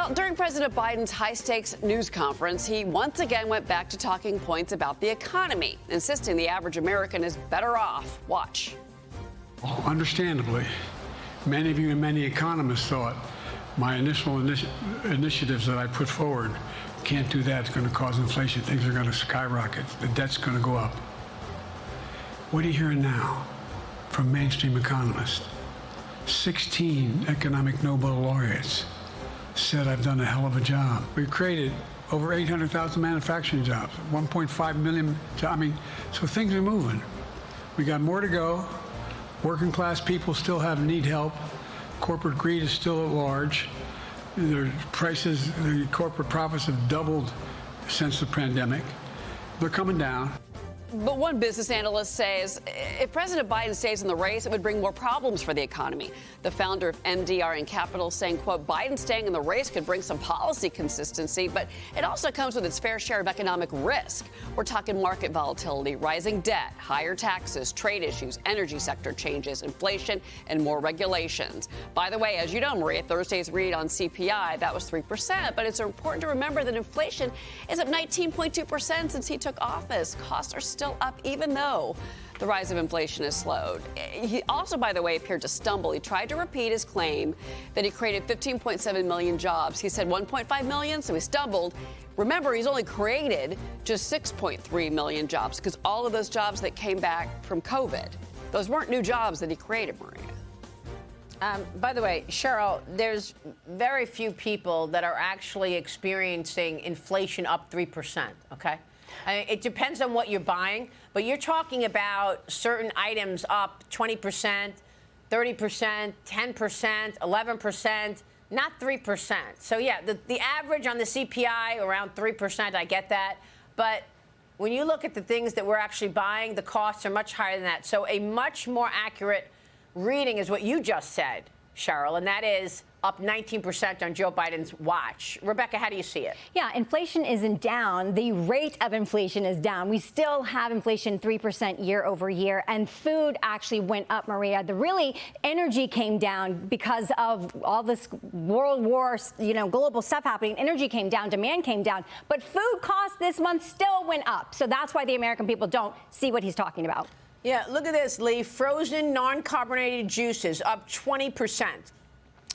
Well, during President Biden's high-stakes news conference, he once again went back to talking points about the economy, insisting the average American is better off. Watch. Understandably, many of you and many economists thought my initial initiatives that I put forward, can't do that, it's going to cause inflation, things are going to skyrocket, the debt's going to go up. What are you hearing now from mainstream economists? 16 economic Nobel laureates said I've done a hell of a job. We've created over 800,000 manufacturing jobs, 1.5 million jobs. I mean, so things are moving. We got more to go. Working class people still need help. Corporate greed is still at large. Their prices, the corporate profits have doubled since the pandemic. They're coming down. But one business analyst says if President Biden stays in the race, it would bring more problems for the economy. The founder of MDR and Capital saying, quote, Biden staying in the race could bring some policy consistency, but it also comes with its fair share of economic risk. We're talking market volatility, rising debt, higher taxes, trade issues, energy sector changes, inflation, and more regulations. By the way, as you know, Maria, Thursday's read on CPI, that was 3%, but it's important to remember that inflation is up 19.2% since he took office. Costs are still up, even though the rise of inflation has slowed. He also, by the way, appeared to stumble. He tried to repeat his claim that he created 15.7 million jobs. He said 1.5 million, so he stumbled. Remember, he's only created just 6.3 million jobs because all of those jobs that came back from COVID, those weren't new jobs that he created, Maria. By the way, Cheryl, there's very few people that are actually experiencing inflation up 3%, okay? I mean, it depends on what you're buying, but you're talking about certain items up 20%, 30%, 10%, 11%, not 3%. So, yeah, the average on the CPI around 3%, I get that. But when you look at the things that we're actually buying, the costs are much higher than that. So a much more accurate reading is what you just said, Cheryl, and that is up 19% on Joe Biden's watch. Rebecca, how do you see it? Yeah, inflation isn't down. The rate of inflation is down. We still have inflation 3% year over year, and food actually went up, Maria. Energy came down because of all this world war, global stuff happening. Energy came down, demand came down, but food costs this month still went up. So that's why the American people don't see what he's talking about. Yeah, look at this, Lee. Frozen non-carbonated juices up 20%.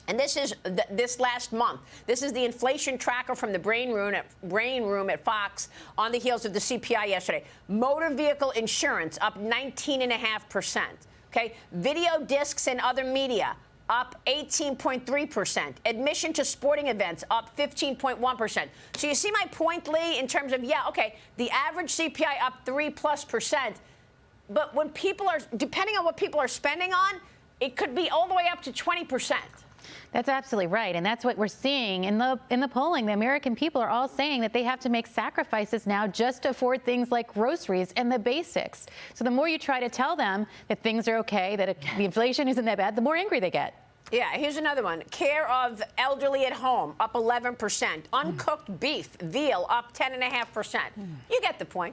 And this is this last month. This is the inflation tracker from the Brain Room at Fox on the heels of the CPI yesterday. Motor vehicle insurance up 19.5%. Okay, video discs and other media up 18.3%. Admission to sporting events up 15.1%. So you see my point, Lee, in terms of the average CPI up 3+%. But when people are, depending on what people are spending on, it could be all the way up to 20%. That's absolutely right. And that's what we're seeing in the polling. The American people are all saying that they have to make sacrifices now just to afford things like groceries and the basics. So the more you try to tell them that things are okay, that the inflation isn't that bad, the more angry they get. Yeah, here's another one. Care of elderly at home up 11%. Uncooked beef, veal up 10.5%. You get the point.